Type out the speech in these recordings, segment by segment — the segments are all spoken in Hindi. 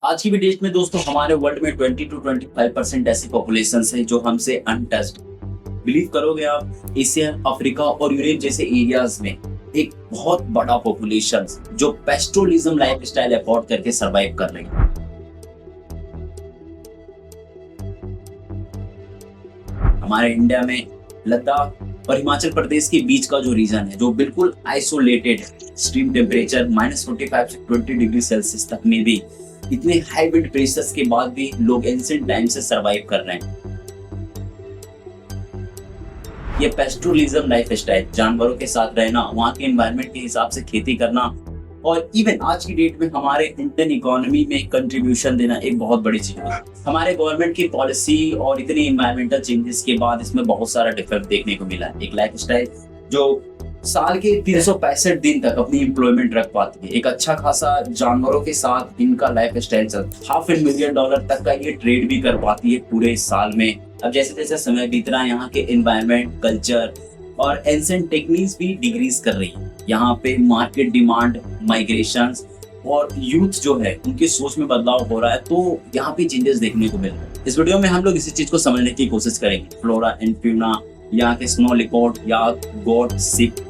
आज की भी डेट में दोस्तों हमारे वर्ल्ड में 20 to 25% ऐसी पॉपुलेशन है जो हमसे अनटच्ड। बिलीव करोगे आप, एशिया, अफ्रीका और यूरोप जैसे एरियाज में एक बहुत बड़ा पॉपुलेशन जो पेस्ट्रोलिज्म लाइफस्टाइल अफोर्ड करके सरवाइव कर रही है। हमारे इंडिया में लद्दाख और हिमाचल प्रदेश के बीच का जो रीजन है जो बिल्कुल आइसोलेटेड है, एक्सट्रीम टेम्परेचर -45 से 20 डिग्री सेल्सियस तक में भी इतने हाई विंड प्रेशर्स के बाद भी लोग एंशिएंट टाइम से सरवाइव कर रहे हैं। ये पेस्ट्रोलिज्म लाइफस्टाइल, जानवरों के साथ रहना, वहाँ के एनवायरनमेंट के हिसाब से खेती करना और इवन आज की डेट में हमारे इंडियन इकोनॉमी में कंट्रीब्यूशन देना एक बहुत बड़ी चीज है। हमारे गवर्नमेंट की पॉलिसी और इतनी एनवायरमेंटल चेंजेस के बाद इसमें बहुत सारा डिफरेंस देखने को मिला है। एक लाइफस्टाइल जो साल के 365 दिन तक अपनी एम्प्लॉयमेंट रख पाती है, एक अच्छा खासा जानवरों के साथ इनका लाइफस्टाइल चलता है, $500 तक का ये ट्रेड भी कर पाती है पूरे साल में। अब जैसे जैसे समय बीत रहा है, यहाँ के एनवायरनमेंट, कल्चर और एंशिएंट टेक्निक्स भी डिक्रीज कर रही है। यहाँ पे मार्केट डिमांड, माइग्रेशन और यूथ जो है उनकी सोच में बदलाव हो रहा है, तो यहाँ पे चेंजेस देखने को मिल रहे हैं। इस वीडियो में हम लोग इसी चीज को समझने की कोशिश करेंगे। फ्लोरा एंड फ्यूना, यहाँ के स्नो लिपोर्ड या गोट, सिप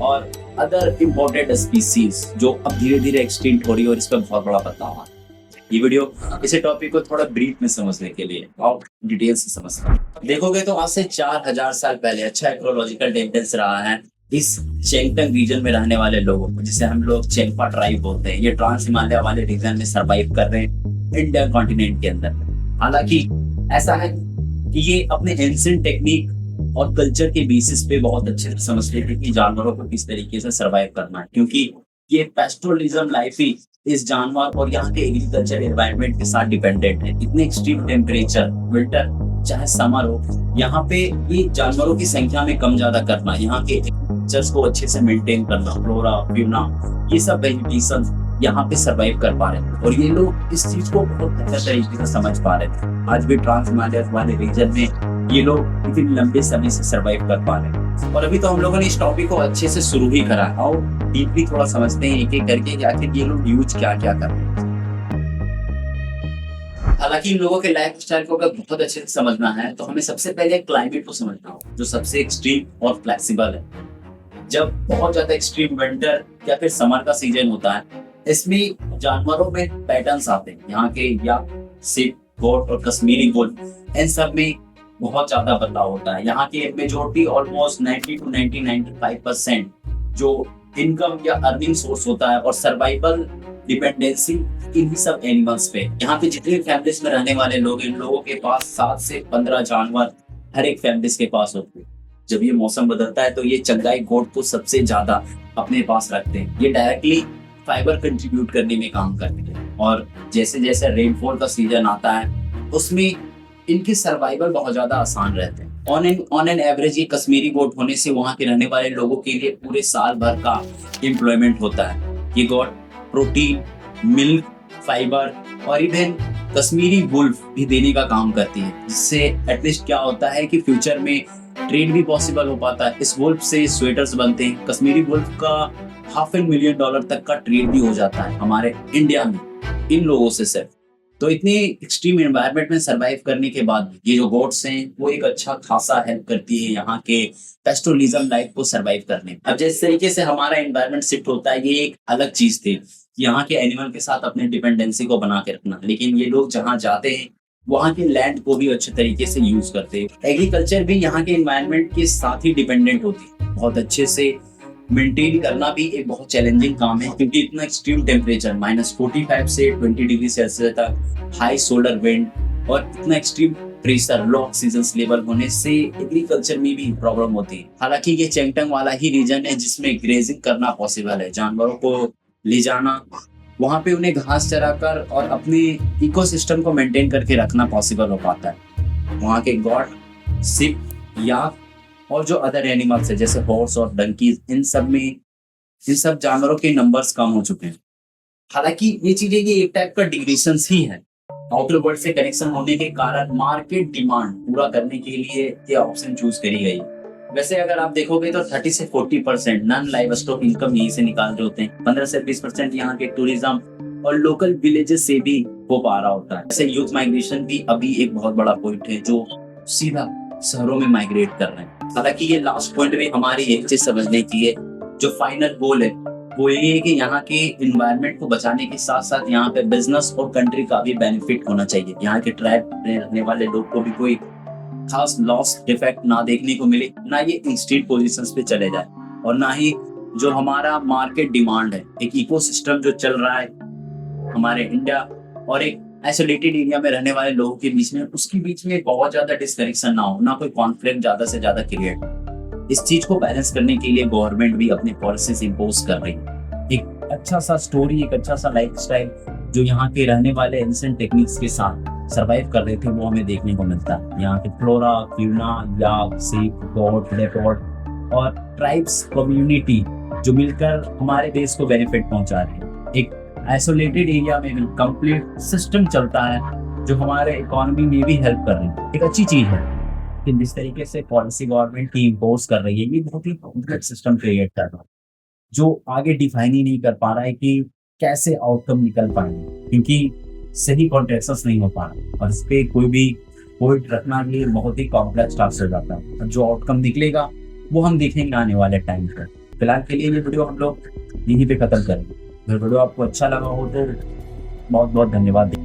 और अदर इम्पोर्टेड स्पीसीज जो अब धीरे धीरे एक्सटिंक्ट हो रही है और इस पर बहुत बड़ा बदलाव आ रहा है। ये वीडियो इसे टॉपिक को थोड़ा ब्रीफ में समझने के लिए और डिटेल से समझना देखोगे तो आज से 4000 साल पहले अच्छा इकोलॉजिकल टेंडेंस रहा है इस चेंगटंग रीजन में रहने वाले लोगों को, जिसे हम लोग चेंगपा ट्राइब बोलते हैं। ये ट्रांस हिमालय वाले रीजन में सरवाइव कर रहे हैं इंडिया कॉन्टिनेंट के अंदर। हालांकि ऐसा है कि ये अपने एंशिएंट टेक्निक और कल्चर के बेसिस पे बहुत अच्छे से समझते थे कि जानवरों को किस तरीके से सरवाइव करना है, क्योंकि ये पेस्ट्रोलिज्म लाइफ ही इस जानवर और यहाँ के एग्रीकल्चर एनवायरनमेंट के साथ डिपेंडेंट है। इतने एक्सट्रीम टेम्परेचर, विंटर चाहे समर हो, यहाँ पे ये जानवरों की संख्या में कम ज्यादा करना, यहाँ के कल्चर्स को अच्छे से मेंटेन करना, फ्लोरा, फ्यूना, ये सब वेजिटेशन यहाँ पे सरवाइव कर पा रहे थे और ये लोग इस चीज को बहुत बेहतर तरीके से समझ पा रहे थे। आज भी ट्रांस हिमालय वाले रीजन में ये लोग इतने लंबे समय से सरवाइव कर पा रहे हैं। और अभी तो हम लोगों ने इस टॉपिक को अच्छे से शुरू ही करा, और डीपली थोड़ा समझते हैं एक एक करके कि आखिर ये लोग यूज क्या क्या कर रहे हैं। हालांकि इन लोगों के लाइफ स्टाइल को अगर बहुत अच्छे से समझना है तो हमें सबसे पहले क्लाइमेट को समझना होगा, जो सबसे एक्सट्रीम और फ्लेक्सिबल है। जब बहुत ज्यादा एक्सट्रीम विंटर या फिर समर का सीजन होता है, इसमें जानवरों में पैटर्न्स आते हैं। यहाँ के या सिप, गोट और कश्मीरी वुल, इन सब में बहुत ज्यादा बदलाव होता है। यहाँ की मेजोरिटी ऑलमोस्ट 90 to 95% जो इनकम या अर्निंग सोर्स होता है और सर्वाइवल डिपेंडेंसी इन्हीं सब एनिमल्स पे। यहाँ पे जितने फैमिलीज में रहने वाले लोग, इन लोगों के पास 7 से 15 जानवर हर एक फैमिलीज के पास होते हैं। जब ये मौसम बदलता है तो ये चंगाई गोट को सबसे ज्यादा अपने पास रखते हैं। ये डायरेक्टली फाइबर कंट्रीब्यूट करने में काम करते हैं और जैसे जैसे रेनफॉल का सीजन आता है उसमें इनके सर्वाइवल बहुत ज्यादा आसान रहते हैं। ऑन एन एवरेज ये कश्मीरी गोट होने से वहाँ के रहने वाले लोगों के लिए पूरे साल भर का एम्प्लॉयमेंट होता है। ये गोट प्रोटीन, मिल्क, फाइबर और इवन कश्मीरी वुल्फ भी देने का काम करती है, जिससे एटलीस्ट क्या होता है कि फ्यूचर में ट्रेड भी पॉसिबल हो पाता है। इस वुल्फ से स्वेटर्स बनते हैं। कश्मीरी वुल्फ का $500,000 तक का ट्रेड भी हो जाता है हमारे इंडिया में इन लोगों से सिर्फ। तो इतने एक्सट्रीम एनवायरनमेंट में सरवाइव करने के बाद ये जो गोट्स हैं वो एक अच्छा खासा हेल्प करती है यहाँ के पेस्ट्रोलिज्म लाइफ को सरवाइव करने में। अब जिस तरीके से हमारा एनवायरनमेंट शिफ्ट होता है, ये एक अलग चीज थी, यहाँ के एनिमल के साथ अपने डिपेंडेंसी को बना के रखना। लेकिन ये लोग जहाँ जाते हैं वहाँ के लैंड को भी अच्छे तरीके से यूज करते हैं। एग्रीकल्चर भी यहाँ के एनवायरनमेंट के साथ ही डिपेंडेंट होती है। बहुत अच्छे से मेंटेन करना भी एक बहुत चैलेंजिंग काम है, क्योंकि इतना एक्सट्रीम टेम्परेचर -45 से 20 डिग्री सेल्सियस तक, हाई सोलर विंड और इतना एक्सट्रीम प्रेशर, लो ऑक्सीजन लेवल होने से एग्रीकल्चर में भी प्रॉब्लम होती है। हालांकि ये चेंगटंग वाला ही रीजन है जिसमें ग्रेजिंग करना पॉसिबल है। जानवरों को ले जाना, वहां पे उन्हें घास चराकर और अपने इकोसिस्टम को मेंटेन करके रखना पॉसिबल हो पाता है। वहाँ के गॉट, सिप, याक और जो अदर एनिमल्स है जैसे हॉर्स और डंकीज, इन सब जानवरों के नंबर्स कम हो चुके हैं। हालांकि ये चीजें ये एक टाइप का डिग्रेशन ही है। आउटर वर्ल्ड से कनेक्शन होने के कारण मार्केट डिमांड पूरा करने के लिए ये ऑप्शन चूज करी गई। वैसे अगर आप देखोगे तो 30 से 40% नॉन लाइव स्टॉक इनकम यहीं से निकाल रहे होते हैं। 15 से 20% यहाँ के टूरिज्म और लोकल विलेजेस से भी हो पा रहा होता है। जैसे यूथ माइग्रेशन भी अभी एक बहुत बड़ा पॉइंट है जो सीधा शहरों में माइग्रेट कर रहे हैं। हालांकि ये लास्ट पॉइंट में हमारी एक चीज समझने की है, जो फाइनल गोल है वो ये है कि यहाँ के इन्वायरमेंट को बचाने के साथ साथ यहाँ पे बिजनेस और कंट्री का भी बेनिफिट होना चाहिए। यहाँ के ट्राइब में रहने वाले लोग को भी कोई खास लॉस डिफेक्ट ना देखने को मिले, ना ये इंस्टीट पोजीशंस पे चले जाए, और ना ही जो हमारा मार्केट डिमांड है, एक इकोसिस्टम जो चल रहा है हमारे इंडिया और एक आइसोलेटेड एरिया में रहने वाले लोगों के बीच में, उसके बीच में बहुत ज्यादा डिस्कनेक्शन ना हो, ना कोई कॉन्फ्लिक्ट ज्यादा से ज्यादा क्रिएट। इस चीज को बैलेंस करने के लिए गवर्नमेंट भी अपनी पॉलिसीज इंपोज कर रही है। एक अच्छा सा स्टोरी, एक अच्छा सा लाइफस्टाइल जो यहाँ के रहने वाले एंशिएंट टेक्निक्स के साथ सरवाइव कर रहे थे, वो हमें देखने को मिलता है। यहाँ के फ्लोरा, फ्यूना, याक, सीप, गोट, लेपर्ड और ट्राइब्स कम्युनिटी जो मिलकर हमारे देश को बेनिफिट पहुंचा रहे हैं। एक आइसोलेटेड एरिया में भी कंप्लीट सिस्टम चलता है जो हमारे इकोनॉमी में भी हेल्प कर रही है, एक अच्छी चीज है। लेकिन जिस तरीके से पॉलिसी गवर्नमेंट की इम्पोज कर रही है, ये बहुत ही कॉम्प्लेक्स सिस्टम क्रिएट कर रहा है जो आगे डिफाइन ही नहीं कर पा रहा है कि कैसे आउटकम निकल पाएंगे, क्योंकि सही कॉन्टेक्स्ट नहीं हो पा रहा और इस पे कोई भी पॉइंट रखना भी बहुत ही कॉम्प्लेक्स टास्क हो जाता है। जो आउटकम निकलेगा वो हम देखेंगे आने वाले टाइम पर। फिलहाल के लिए ये वीडियो हम लोग यहीं पे खत्म करेंगे। अगर वीडियो आपको अच्छा लगा हो तो बहुत बहुत धन्यवाद।